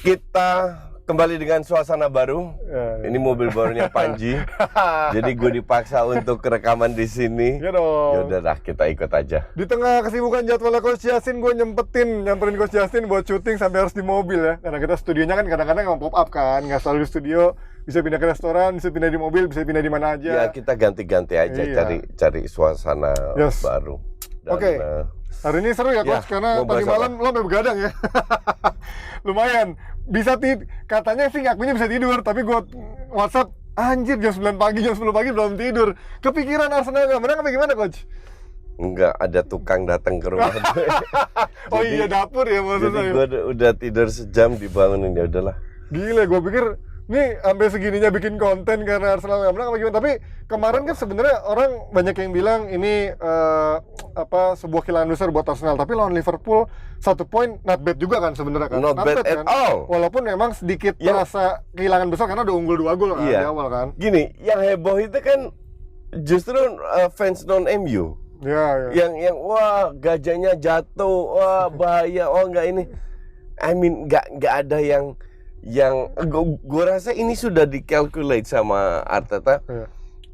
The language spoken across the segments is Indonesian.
Kita kembali dengan suasana baru. Ini mobil barunya Panji. Jadi gue dipaksa untuk rekaman di sini. Ya dong. Ya udah, kita ikut aja. Di tengah kesibukan jadwalnya Coach Yasin, gue nyamperin Coach Yasin buat syuting sampai harus di mobil ya. Karena kita studionya kan kadang-kadang nggak pop up kan, nggak selalu di studio. Bisa pindah ke restoran, bisa pindah di mobil, bisa pindah di mana aja. Ya kita ganti-ganti aja, cari suasana baru. Oke. Hari ini seru ya Coach, karena tadi malam lo sampai begadang ya. Lumayan. Katanya sih ngakunya bisa tidur, tapi gue WhatsApp, anjir jam 9 pagi, jam 10 pagi belum tidur. Kepikiran Arsenal nggak menang apa gimana Coach? Enggak, ada tukang datang ke rumah gue. Oh iya, dapur ya maksudnya. Jadi gue udah tidur sejam dibangunin, ya udahlah. Gila, gue pikir nih sampai segininya bikin konten karena Arsenal nggak menang apa gimana. Tapi kemarin kan sebenarnya orang banyak yang bilang ini sebuah kehilangan besar buat Arsenal. Tapi lawan Liverpool 1 poin not bad juga kan sebenarnya kan. Not bad at all. Walaupun memang sedikit terasa kehilangan besar karena udah unggul 2 gol kan di awal kan. Gini, yang heboh itu kan justru fans non MU. Ya. Yang wah gajahnya jatuh, wah bahaya, oh enggak ini. I mean enggak ada yang gue rasa ini sudah dikalkulate sama Arteta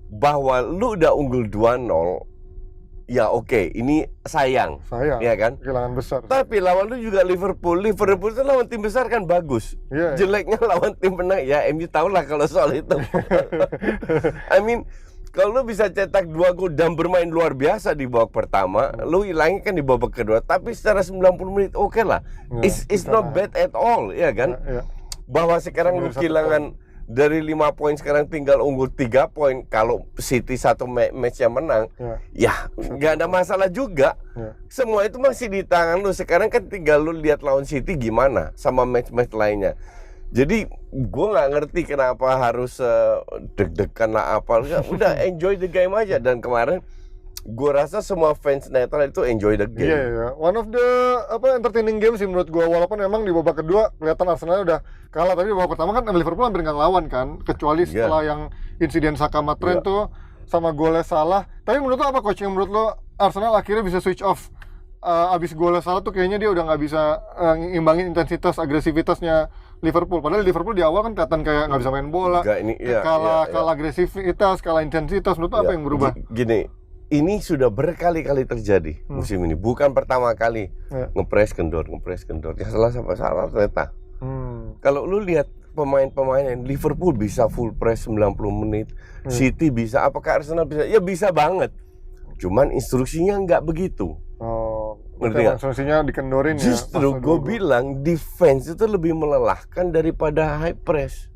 bahwa lu udah unggul 2-0, ya oke, ini sayang, ya kan? Kehilangan besar. Tapi lawan lu juga Liverpool itu lawan tim besar kan bagus. Jeleknya lawan tim menang, ya MU tau lah kalau soal itu. I mean, kalau lu bisa cetak 2 gol dan bermain luar biasa di babak pertama, lu hilangin kan di babak kedua, tapi secara 90 menit oke lah. It's not bad at all, ya kan? Bahwa sekarang lu kehilangan dari 5 poin, sekarang tinggal unggul 3 poin. Kalau City satu match yang menang, ya nggak ada masalah juga. Semua itu masih di tangan lu. Sekarang kan tinggal lu lihat lawan City gimana sama match-match lainnya. Jadi gue nggak ngerti kenapa harus deg-degan lah apa. Udah enjoy the game aja. Dan kemarin gue rasa semua fans netral itu enjoy the game. Iya. One of the entertaining game sih menurut gue. Walaupun memang di babak kedua kelihatan Arsenal udah kalah, tapi di babak pertama kan Liverpool hampir nggak ngelawan kan, kecuali setelah yang insiden Saka sama Trent tuh sama golnya Salah. Tapi menurut lo apa Coach, yang menurut lo Arsenal akhirnya bisa switch off abis golnya Salah tuh kayaknya dia udah nggak bisa ngimbangin intensitas agresivitasnya Liverpool. Padahal Liverpool di awal kan kelihatan kayak nggak bisa main bola, kalah agresivitas, kalah intensitas. Menurut lo apa yang berubah? Gini, ini sudah berkali-kali terjadi musim ini, bukan pertama kali. Ngepres kendor. Ya salah ternyata. Kalau lu lihat pemain-pemain Liverpool bisa full press 90 menit, City bisa, apakah Arsenal bisa? Ya bisa banget. Cuman instruksinya nggak begitu. Ngerti nggak? Instruksinya dikendorin. Justru gue bilang defense itu lebih melelahkan daripada high press.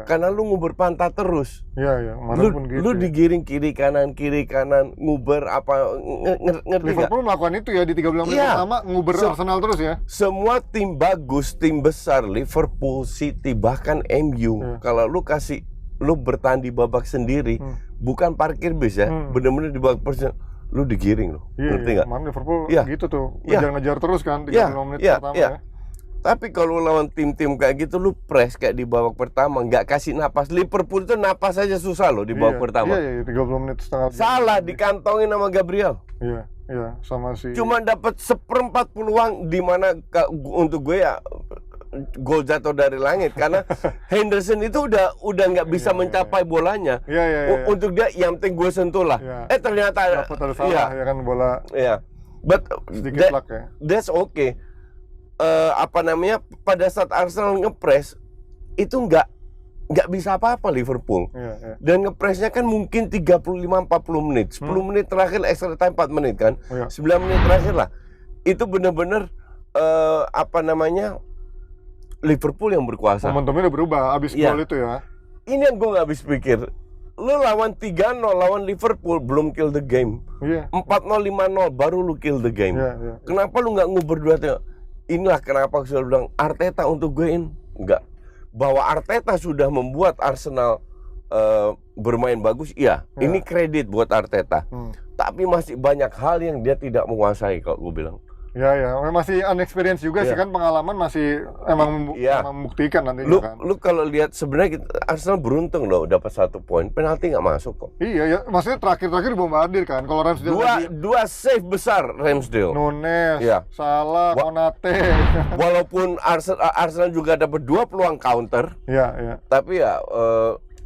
Karena lu nguber pantat terus. Lu digiring kiri kanan nguber apa ngerti Liverpool melakukan itu ya di 13 menit pertama, nguber Arsenal terus ya. Semua tim bagus, tim besar, Liverpool, City, bahkan MU, kalau lu bertahan di babak sendiri, bukan parkir bis ya, bener-bener di babak persen, lu digiring lo. Ngerti nggak? Liverpool gitu tuh, ngejar-ngejar terus kan 35 menit pertama ya. Tapi kalau lawan tim-tim kayak gitu, lu press kayak di babak pertama, nggak kasih napas. Liverpool itu napas aja susah loh di babak pertama. 30 menit setengah. Salah dikantongin sama Gabriel. Iya, sama si. Cuma dapat 1/4 peluang, di mana untuk gue ya gol jatuh dari langit karena Henderson itu udah nggak bisa mencapai bolanya. Untuk dia yang penting gue sentuh lah. Ternyata dapat salah ya kan bola. But sedikit luck ya. That's okay. Pada saat Arsenal ngepres itu nggak bisa apa-apa Liverpool. Dan ngepresnya kan mungkin 35-40 menit, 10 menit terakhir extra time 4 menit kan, 9 menit terakhir lah. Itu benar-benar Liverpool yang berkuasa. Momentumnya udah berubah abis gol itu ya. Ini yang gue nggak habis pikir. Lu lawan 3-0 lawan Liverpool belum kill the game. 4-0 5-0 baru lu kill the game. Kenapa lu nggak nguber 2-3? Inilah kenapa saya bilang Arteta untuk gue enggak. Bahwa Arteta sudah membuat Arsenal bermain bagus, ini kredit buat Arteta. Tapi masih banyak hal yang dia tidak menguasai kalau gue bilang. Ya, masih unexperienced juga sih kan, pengalaman masih emang membuktikan nantinya kan. Lu kalau lihat sebenarnya Arsenal beruntung loh dapat 1 poin, penalti nggak masuk kok. Iya ya, maksudnya terakhir bombardir kan. Kalau Ramsdale dua save besar Ramsdale. Nunes, Salah, Konate. Walaupun Arsenal juga dapat 2 peluang counter. Iya. Tapi ya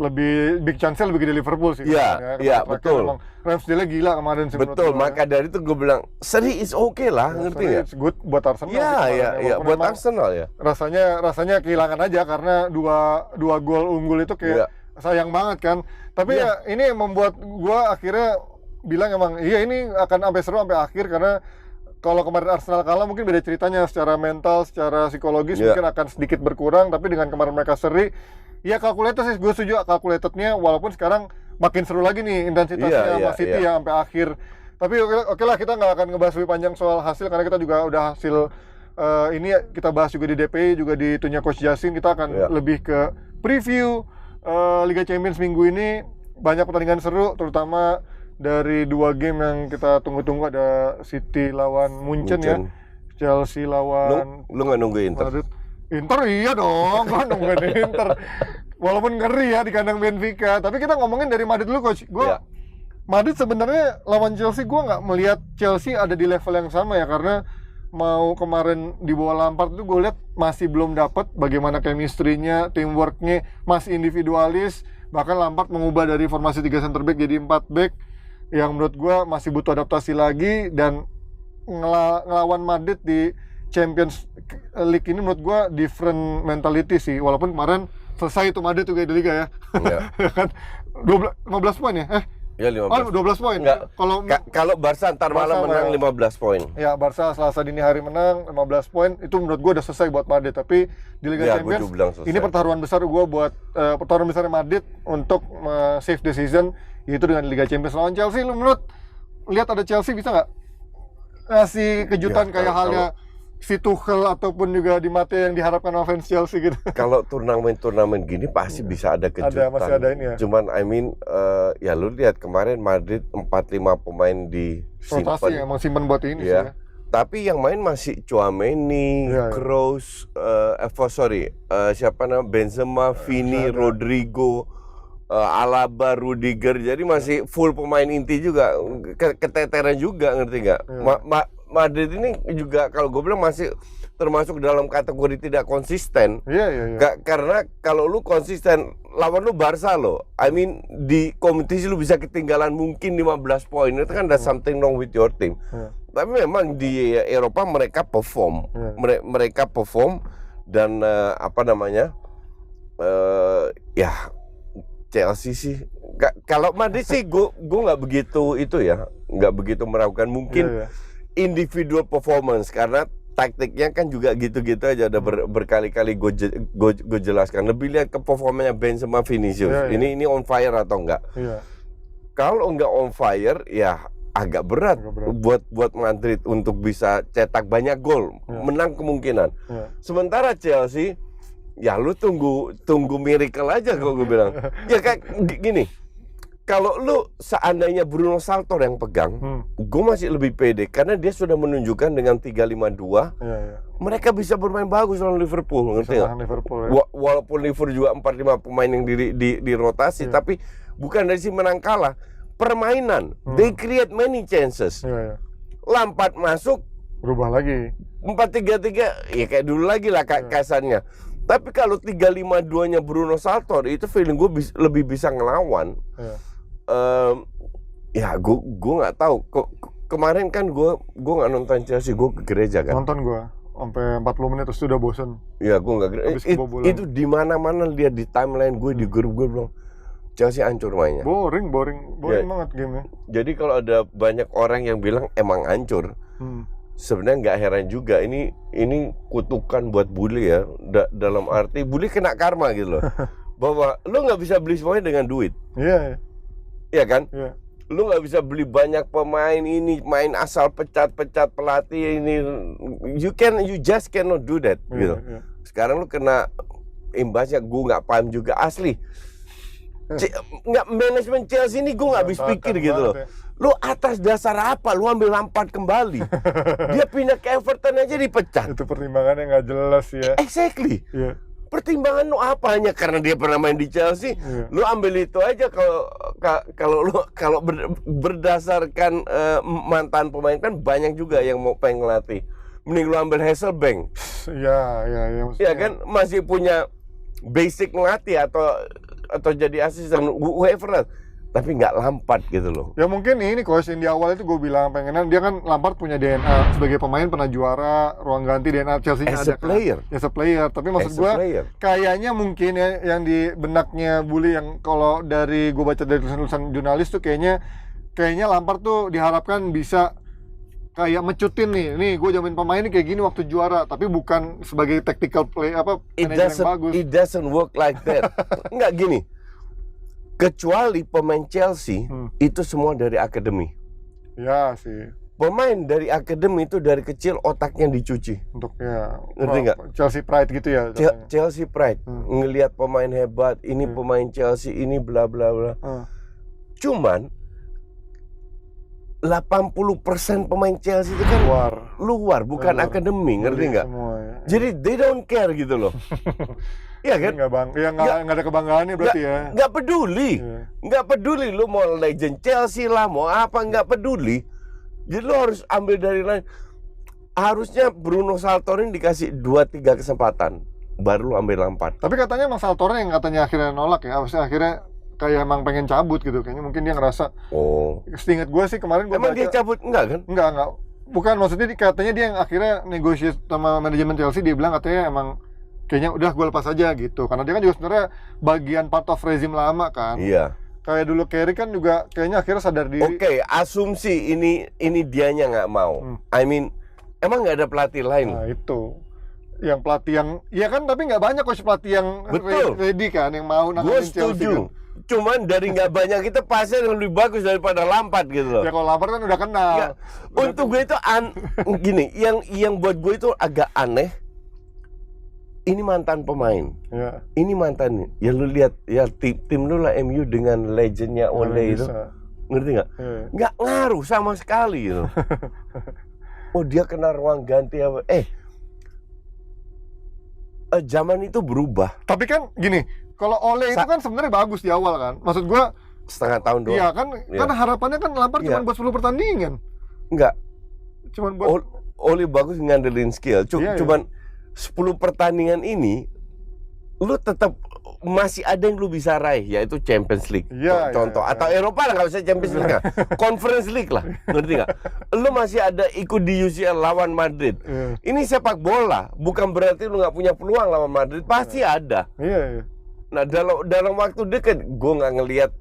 lebih big chance lebih ke Liverpool sih. Iya, betul. Ramsdale gila kemarin sih. Betul, maka dari itu gue bilang seri is okay lah, ngerti nggak? It's good buat Arsenal. Iya, buat Arsenal ya. Rasanya kehilangan aja karena dua gol unggul itu kayak sayang banget kan. Tapi ya ini membuat gue akhirnya bilang emang iya ini akan sampai seru sampai akhir, karena kalau kemarin Arsenal kalah mungkin beda ceritanya secara mental, secara psikologis mungkin akan sedikit berkurang, tapi dengan kemarin mereka seri, ya calculated sih, gue setuju calculatednya, walaupun sekarang makin seru lagi nih intensitasnya sama City ya sampai akhir. Tapi oke lah, kita nggak akan ngebahas lebih panjang soal hasil karena kita juga udah hasil ini kita bahas juga di DPI, juga di itunya Coach Jasin. Kita akan lebih ke preview Liga Champions minggu ini. Banyak pertandingan seru, terutama dari 2 game yang kita tunggu-tunggu, ada City lawan Munchen. Ya, Chelsea lawan lu nggak nunggu Inter? Inter iya dong, gua nungguin Inter. Walaupun ngeri ya di kandang Benfica, tapi kita ngomongin dari Madrid dulu, Coach. Madrid sebenarnya lawan Chelsea, gua nggak melihat Chelsea ada di level yang sama ya, karena mau kemarin di bawah Lampard itu gue lihat masih belum dapat bagaimana chemistry-nya, teamwork-nya, masih individualis. Bahkan Lampard mengubah dari formasi 3 center back jadi 4 back, yang menurut gue masih butuh adaptasi lagi. Dan ngelawan Madrid di Champions League ini menurut gue different mentality sih. Walaupun kemarin selesai itu Madrid juga di Liga ya. Kan 15 poin ya? Ya 15. 12 poin. Kalau Barca ntar malam menang 15 poin. Ya, Barca Selasa dini hari menang 15 poin, itu menurut gue udah selesai buat Madrid. Tapi di Liga Champions ini pertaruhan besar gue buat pertaruhan besar Madrid untuk save the season, yaitu dengan Liga Champions lawan Chelsea. Lu menurut lihat ada Chelsea bisa nggak ngasih kejutan kayak halnya si Tuchel ataupun juga di mata yang diharapkan offense Chelsea gitu? Kalau turnamen gini pasti bisa ada kejutan. Masih ada ini ya. Cuman ya lu lihat kemarin Madrid 4-5 pemain disimpan. Rotasi emang simpan buat ini sih ya. Tapi yang main masih Tchouaméni, Kroos, Benzema, Vini, Rodrigo, Alaba, Rudiger. Jadi masih full pemain inti juga, keteteran juga, ngerti nggak? Madrid ini juga kalau gue bilang masih termasuk dalam kategori tidak konsisten. Karena kalau lu konsisten lawan lu Barca lo, di kompetisi lu bisa ketinggalan mungkin 15 poin. Itu kan ada something wrong with your team. Tapi memang di Eropa mereka perform. Mereka perform dan Chelsea sih. Kalau Madrid sih gue nggak begitu nggak begitu meragukan mungkin. Individual performance, karena taktiknya kan juga gitu-gitu aja udah berkali-kali gue jelaskan. Lebih lihat ke performanya Benzema, Vinicius. Ini on fire atau enggak. Kalau enggak on fire ya agak berat buat Madrid untuk bisa cetak banyak gol, menang kemungkinan. Sementara Chelsea ya lu tunggu miracle aja kalau gue bilang. Ya kayak gini. Kalau lu seandainya Bruno Saltor yang pegang, gue masih lebih pede karena dia sudah menunjukkan dengan 3-5-2 mereka bisa bermain bagus lawan Liverpool, ngerti nggak? Walaupun Liverpool juga 4-5 pemain yang di rotasi, tapi bukan dari si menang kalah, permainan, they create many chances. Lampard masuk, berubah lagi 4-3-3, ya kayak dulu lagi lah kasarnya. Tapi kalau 3-5-2-nya Bruno Saltor, itu feeling gue lebih bisa ngelawan. Gue nggak tahu. Kemarin kan gue nggak nonton Chelsea, gue ke gereja kan. Nonton gue sampai 40 menit terus udah bosen. Ya gue nggak gereja. Itu di mana-mana lihat di timeline gue, di grup gue bilang Chelsea hancur mainnya. Boring banget gamenya. Jadi kalau ada banyak orang yang bilang emang hancur, sebenarnya nggak heran juga. Ini kutukan buat Bule ya. Dalam arti Bule kena karma gitu loh. Bahwa lo nggak bisa beli semuanya dengan duit. Iya kan? Lu nggak bisa beli banyak pemain ini, main asal pecat-pecat pelatih ini. You just cannot do that gitu. Sekarang lu kena imbasnya, gue nggak paham juga asli. Nggak, manajemen Chelsea ini gue nggak habis pikir gitu loh. Lu atas dasar apa lu ambil Lampard kembali? Dia pindah ke Everton aja dipecat. Itu pertimbangannya nggak jelas ya. Exactly. Iya. Pertimbangan lu apa? Hanya karena dia pernah main di Chelsea, lu ambil itu aja. Kalau berdasarkan mantan pemain kan banyak juga yang mau pengen ngelatih. Mending lu ambil Hasselbank. Ya Ya kan masih punya basic ngelatih atau jadi asisten whoever, tapi nggak Lampard gitu loh. Ya mungkin ini coach, di awal itu gue bilang pengenan dia kan Lampard punya DNA sebagai pemain, pernah juara, ruang ganti DNA Chelsea As ada a player. As a player. Tapi maksud gue kayaknya mungkin ya yang di benaknya Bully, yang kalau dari gue baca dari tulisan jurnalis tuh kayaknya Lampard tuh diharapkan bisa kayak mecutin nih gue jamin pemain ini kayak gini waktu juara, tapi bukan sebagai tactical play manajer yang bagus. It doesn't work like that. Enggak gini. Kecuali pemain Chelsea itu semua dari akademi. Ya sih. Pemain dari akademi itu dari kecil otaknya dicuci. Untuk ya. Ngerti nggak? Chelsea pride gitu ya. Chelsea pride. Ngelihat pemain hebat, ini pemain Chelsea, ini bla bla bla. Cuman 80% pemain Chelsea itu kan luar bukan akademi, ngerti nggak? Ya. Jadi they don't care gitu loh. Iya kan? Nggak ada kebanggaannya berarti ya. Nggak peduli, nggak peduli lu mau legend Chelsea lah, mau apa, nggak peduli. Jadi lu harus ambil dari lain. Harusnya Bruno Saltorni dikasih 2-3 kesempatan, baru lu ambil Lampard. Tapi katanya Mas Saltorni yang katanya akhirnya nolak ya, akhirnya kayak emang pengen cabut gitu, kayaknya mungkin dia ngerasa. Seinget gue sih kemarin gue emang baca, dia cabut enggak kan? Enggak, bukan, maksudnya katanya dia yang akhirnya negosiasi sama manajemen Chelsea, dia bilang katanya emang kayaknya udah gue lepas aja gitu, karena dia kan juga sebenarnya bagian part of rezim lama kan. Iya. Kayak dulu Carrick kan juga kayaknya akhirnya sadar diri. Oke, asumsi ini dianya nggak mau. I mean, emang nggak ada pelatih lain. Nah itu yang pelatih yang ya kan, tapi nggak banyak coach pelatih yang ready kan, yang mau nanganin Chelsea kan. Cuman dari nggak banyak itu pasti yang lebih bagus daripada Lampard gitu loh. Ya kalau Lampard kan udah kenal. Ya, untuk gue itu gini, yang buat gue itu agak aneh. Ini mantan pemain. Ya. Ini mantan. Ya lu lihat ya tim lu lah MU dengan legendnya Ole itu. Ngerti nggak? Nggak ngaruh sama sekali gitu. Oh dia kena ruang ganti apa? Zaman itu berubah. Tapi kan gini, kalau Ole itu kan sebenarnya bagus di awal kan. Maksud gua setengah tahun doang. Iya kan, kan harapannya kan Lampard cuma buat 10 pertandingan. Enggak. Cuman buat Ole bagus ngandelin skill. Cuman 10 pertandingan ini lu tetap masih ada yang lu bisa raih, yaitu Champions League. Contoh atau Eropa lah, nggak usah Champions League lah. Conference League lah. Ngerti nggak? Lu masih ada ikut di UCL lawan Madrid. Ini sepak bola, bukan berarti lu nggak punya peluang lawan Madrid, pasti ada. Nah dalam waktu dekat gue nggak ngelihat,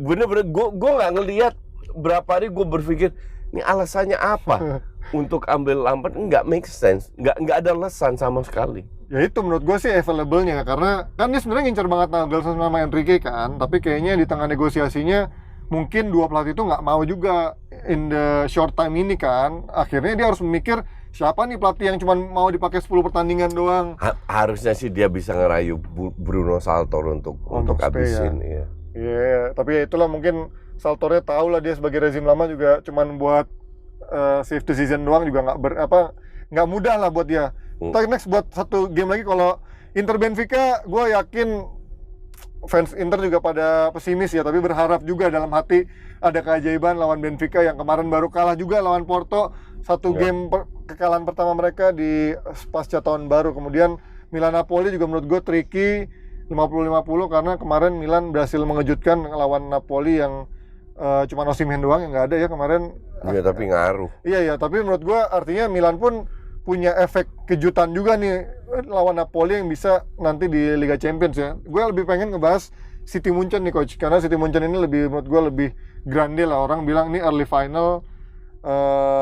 bener-bener gue nggak ngelihat berapa hari gue berpikir ini alasannya apa untuk ambil Lampard. Nggak make sense, nggak ada alasan sama sekali. Ya itu menurut gue sih available-nya, karena kan dia sebenarnya ngincar banget Nagelsmann sama Enrique kan, tapi kayaknya di tengah negosiasinya mungkin dua pelatih itu nggak mau juga in the short time ini kan. Akhirnya dia harus memikir siapa nih pelatih yang cuma mau dipakai 10 pertandingan doang. Harusnya sih dia bisa ngerayu Bruno Saltor untuk habisin ya. Iya, tapi ya itulah, mungkin Saltornya tahu lah dia sebagai rezim lama juga cuman buat save the season doang juga nggak mudah lah buat dia. Tapi next buat satu game lagi, kalau Inter Benfica, gue yakin fans Inter juga pada pesimis ya, tapi berharap juga dalam hati ada keajaiban lawan Benfica yang kemarin baru kalah juga lawan Porto. Game kekalahan pertama mereka di pasca tahun baru. Kemudian Milan Napoli juga menurut gue tricky 50-50, karena kemarin Milan berhasil mengejutkan lawan Napoli yang cuma Osimhen doang yang nggak ada ya kemarin. Iya tapi ngaruh. Iya tapi menurut gue artinya Milan pun punya efek kejutan juga nih lawan Napoli yang bisa nanti di Liga Champions ya. Gue lebih pengen ngebahas City Munchen nih coach, karena City Munchen ini menurut gue lebih grande lah. Orang bilang ini early final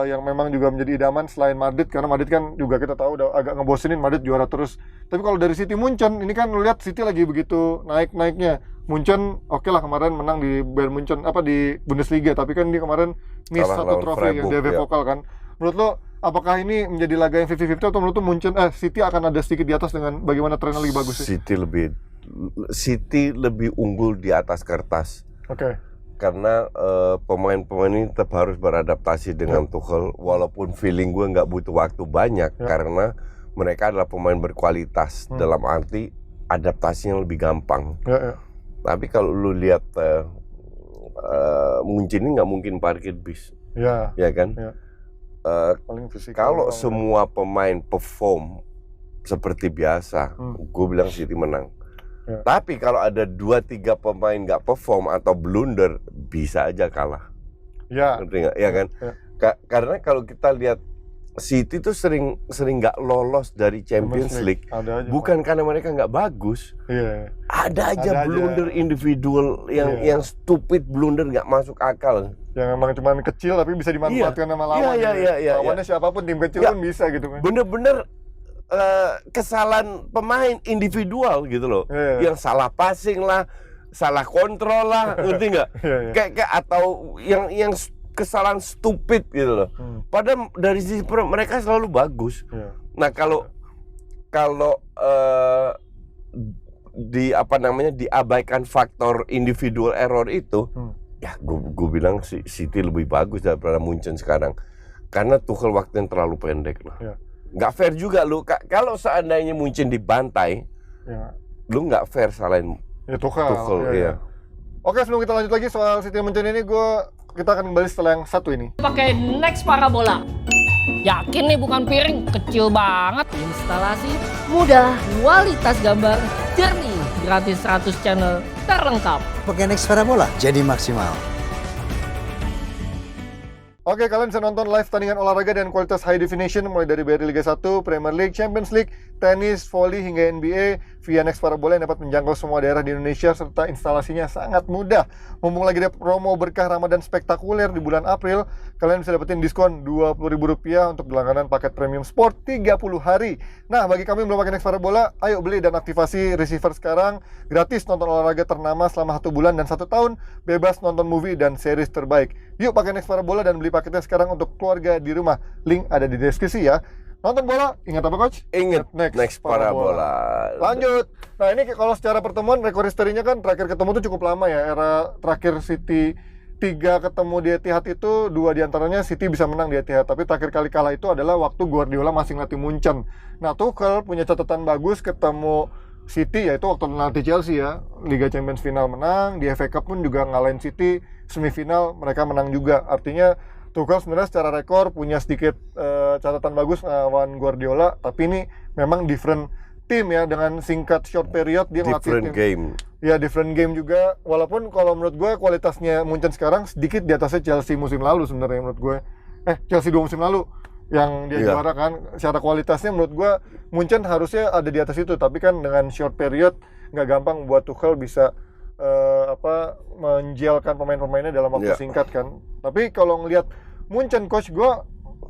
yang memang juga menjadi idaman selain Madrid, karena Madrid kan juga kita tahu udah agak ngebosenin, Madrid juara terus. Tapi kalau dari City Munchen ini kan lihat City lagi begitu naik-naiknya. Munchen oke lah kemarin menang di Bayern Munchen di Bundesliga, tapi kan dia kemarin miss satu trofi yang DFB Pokal kan. Menurut lo apakah ini menjadi laga yang 50-50 atau menurut lo City akan ada sedikit di atas dengan bagaimana trennya lebih bagus sih? City lebih City lebih unggul di atas kertas. Oke. Karena pemain-pemain ini tetap harus beradaptasi dengan Tuchel, walaupun feeling gue nggak butuh waktu banyak karena mereka adalah pemain berkualitas dalam arti adaptasinya lebih gampang. Tapi kalau lu lihat Munchen ini nggak mungkin parkir bis, ya kan? Kalau semua pemain perform seperti biasa, gue bilang City menang. Tapi kalau ada 2-3 pemain nggak perform atau blunder, bisa aja kalah. Ngerti nggak? Ya kan? Karena kalau kita lihat City tuh sering nggak lolos dari Champions League, bukan karena mereka nggak bagus. Ada aja blunder individual yang stupid blunder nggak masuk akal. Yang memang cuma kecil tapi bisa dimanfaatkan sama lawan. Lawannya siapapun, tim kecil pun bisa gitu kan. Bener-bener kesalahan pemain individual gitu loh, yang salah passing lah, salah kontrol lah, ngerti nggak? Kayak atau yang kesalahan stupid gitu loh. Padahal dari sisi mereka selalu bagus. Nah kalau diabaikan faktor individual error itu, ya gue bilang City lebih bagus daripada Munchen sekarang, karena Tuchel waktu yang terlalu pendek loh. Nggak fair juga lu, kalau seandainya Munchen dibantai, lu nggak fair salahin Tuchel. Oke, sebelum kita lanjut lagi soal City Munchen ini, kita akan kembali setelah yang satu ini. Pakai Next Parabola. Yakin nih bukan piring, kecil banget. Instalasi mudah, kualitas gambar jernih, gratis 100 channel terlengkap. Pakai Next Parabola, jadi maksimal. Oke, kalian bisa nonton live tandingan olahraga dan kualitas high definition mulai dari BRI Liga 1, Premier League, Champions League, tenis, volley hingga NBA via Next Parabola yang dapat menjangkau semua daerah di Indonesia serta instalasinya sangat mudah. Mumpung lagi ada promo berkah Ramadan spektakuler di bulan April, kalian bisa dapetin diskon Rp20.000 untuk berlangganan paket premium sport 30 hari. Nah, bagi kami yang belum pakai Next Parabola, ayo beli dan aktivasi receiver sekarang. Gratis nonton olahraga ternama selama 1 bulan dan 1 tahun, bebas nonton movie dan series terbaik. Yuk pakai Next Parabola dan beli paketnya sekarang untuk keluarga di rumah. Link ada di deskripsi ya. Nonton bola, ingat apa coach? Ingat Next Parabola. Lanjut. Nah ini kalau secara pertemuan rekor historinya kan terakhir ketemu tuh cukup lama ya. Era terakhir City 3 ketemu di Etihad itu 2 diantaranya City bisa menang di Etihad. Tapi terakhir kali kalah itu adalah waktu Guardiola masih ngelatih Munchen. Nah Tuchel punya catatan bagus ketemu City, yaitu waktu nanti Chelsea ya, Liga Champions final menang, di FA Cup pun juga ngalahin City, semifinal mereka menang juga. Artinya Tuchel sebenarnya secara rekor punya sedikit catatan bagus lawan Guardiola, tapi ini memang different team ya, dengan singkat short period dia ngelatih different game. Ya different game juga, walaupun kalau menurut gue kualitasnya Munchen sekarang sedikit di atasnya Chelsea musim lalu sebenarnya menurut gue. Chelsea 2 musim lalu yang dia juara kan, secara kualitasnya menurut gue Munchen harusnya ada di atas itu, tapi kan dengan short period nggak gampang buat Tuchel bisa menjelkan pemain-pemainnya dalam waktu singkat kan. Tapi kalau ngelihat Munchen coach, gue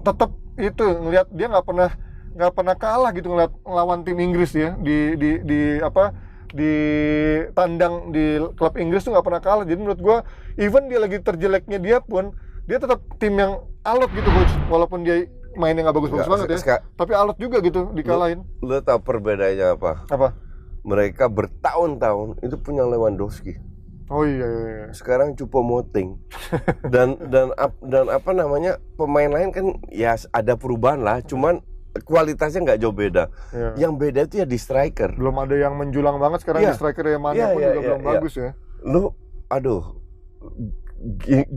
tetap itu ngelihat dia nggak pernah kalah gitu ngelawan tim Inggris ya di tandang di klub Inggris tuh nggak pernah kalah. Jadi menurut gue even dia lagi terjeleknya dia pun dia tetap tim yang alot gitu coach, walaupun dia mainnya nggak bagus-bagus banget ya, tapi alot juga gitu dikalahin. Lu tahu perbedaannya apa? Mereka bertahun-tahun itu punya Lewandowski. Oh iya. Sekarang Choupo-Moting. dan apa namanya, pemain lain kan ya ada perubahan lah, cuman kualitasnya nggak jauh beda. Yang beda itu ya di striker. Belum ada yang menjulang banget sekarang di striker yang mana pun juga belum bagus ya. Lu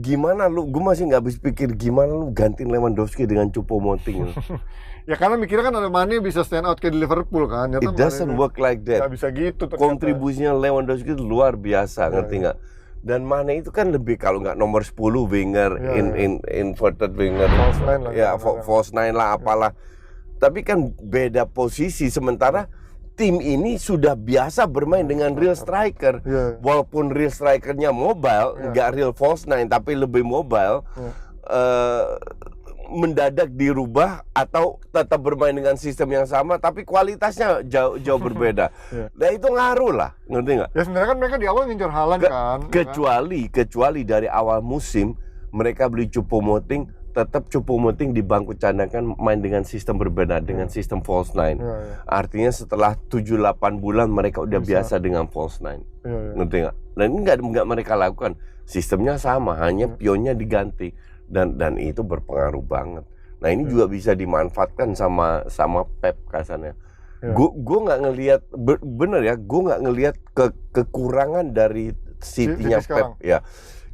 gimana lu, gue masih nggak habis pikir gimana lu gantiin Lewandowski dengan Choupo-Moting. Ya karena mikirnya kan ada Mane bisa stand out kayak di Liverpool kan. It doesn't work like that. Gak bisa gitu ternyata. Kontribusinya Lewandowski itu luar biasa, ngerti nggak? Dan Mane itu kan lebih, kalau nggak nomor 10 winger, inverted winger, false nine lah, false nine lah apalah. Tapi kan beda posisi, sementara tim ini sudah biasa bermain dengan real striker. Walaupun real strikernya mobile, nggak real false nine tapi lebih mobile. Mendadak dirubah atau tetap bermain dengan sistem yang sama tapi kualitasnya jauh berbeda. Nah itu ngaruh lah, ngerti nggak? Ya sebenarnya kan mereka di awal ngincar Haaland kan. Kecuali dari awal musim mereka beli Choupo-Moting tetap Choupo-Moting di bangku cadangan main dengan sistem berbeda, dengan sistem false nine. Artinya setelah 7-8 bulan mereka udah biasa dengan false nine. Ngerti nggak? Dan ini nggak mereka lakukan. Sistemnya sama, hanya pionnya diganti dan itu berpengaruh banget. Nah ini juga bisa dimanfaatkan sama Pep kasarnya. Gue nggak ngelihat bener ya, gue nggak ngelihat kekurangan dari City-nya Pep ya.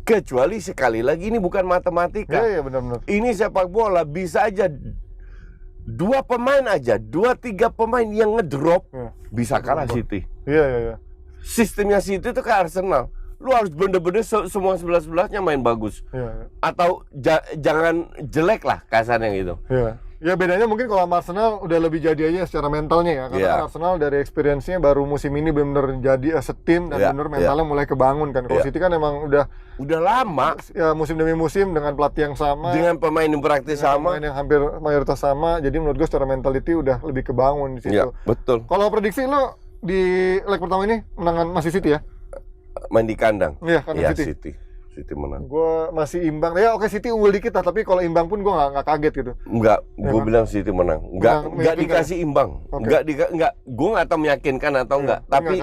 Kecuali sekali lagi ini bukan matematika. Iya benar-benar. Ini sepak bola bisa aja 2 pemain aja, 2-3 pemain yang ngedrop bisa kalah City. Iya. Sistemnya City itu kayak Arsenal. Lu harus bener-bener semua 11-11-nya main bagus. Atau jangan jelek lah kasarnya gitu. Ya bedanya mungkin kalau sama Arsenal udah lebih jadi aja secara mentalnya ya. Karena Arsenal dari experience-nya baru musim ini benar-benar jadi as a team dan benar mentalnya mulai kebangun kan. Kalau City kan emang udah lama ya musim demi musim dengan pelatih yang sama, dengan pemain yang praktis sama, pemain yang hampir mayoritas sama. Jadi menurut gue secara mentality udah lebih kebangun di situ. Iya, betul. Kalau prediksi lo di leg pertama ini menangan masih City ya? Main di kandang. Iya, kandang City menang. Gue masih imbang. Ya oke City unggul dikit lah, tapi kalau imbang pun gue nggak kaget gitu. Enggak, gue bilang City menang. Enggak dikasih imbang. Enggak, gue nggak tahu meyakinkan atau enggak. Tapi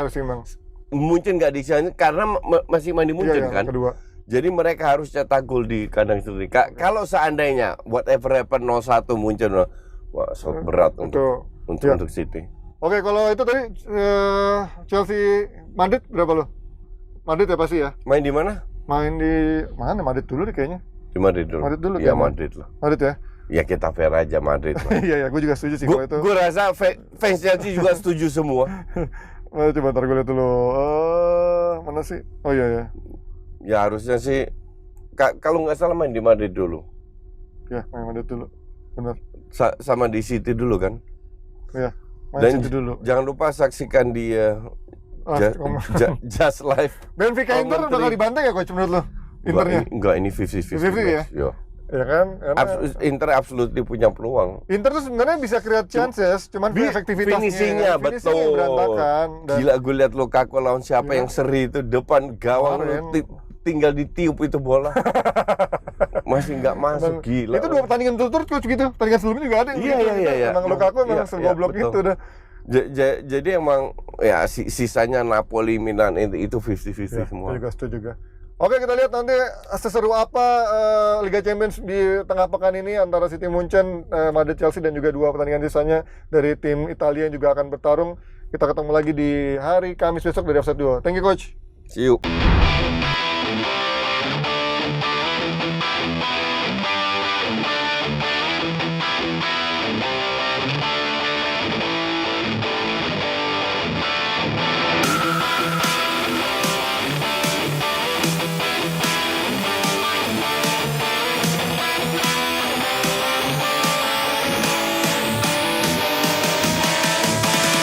Munchen nggak dikasih karena masih main di Munchen kan. Kedua. Jadi mereka harus cetak gol di kandang sendiri. Kalau seandainya whatever happen 0-1 Munchen, wah sangat berat untuk City. Oke, kalau itu tadi Chelsea Madrid berapa lo? Madrid ya pasti ya. Main di mana? Main di mana? Madrid dulu deh kayaknya. Di Madrid dulu. Ya Madrid lah. Madrid ya. Ya kita fair aja Madrid lah. Iya, gue juga setuju sih kalau itu. Gue rasa fans Chelsea juga setuju semua. Coba ntar gue lihat dulu. Mana sih? Oh iya. Ya harusnya sih kalau nggak salah main di Madrid dulu. Ya, main Madrid dulu. Benar. Sama di City dulu kan? Iya, main Dan City dulu. Jangan lupa saksikan di Just Live. Benfica Inter bakal dibantai ya coach menurut lo? Internya? Enggak, ini 50-50 ya? Ya kan? Inter absolutely punya peluang. Inter tuh sebenarnya bisa create chances, cuman efektivitasnya finishingnya betul. Berantakan. Gila, gue lihat Lukaku lawan siapa yang seri itu depan gawang tinggal ditiup itu bola. Masih nggak masuk, gila. Itu 2 pertandingan turut-turut coach gitu. Pertandingan sebelumnya juga ada yang Iya. Emang Lukaku emang segoblok itu udah. Jadi emang ya sisanya Napoli, Milan itu 50-50 semua. Setuju juga. Oke, kita lihat nanti seseru apa Liga Champions di tengah pekan ini antara City Munchen, Madrid Chelsea dan juga 2 pertandingan sisanya dari tim Italia yang juga akan bertarung. Kita ketemu lagi di hari Kamis besok dari Offside 2. Thank you coach. See you.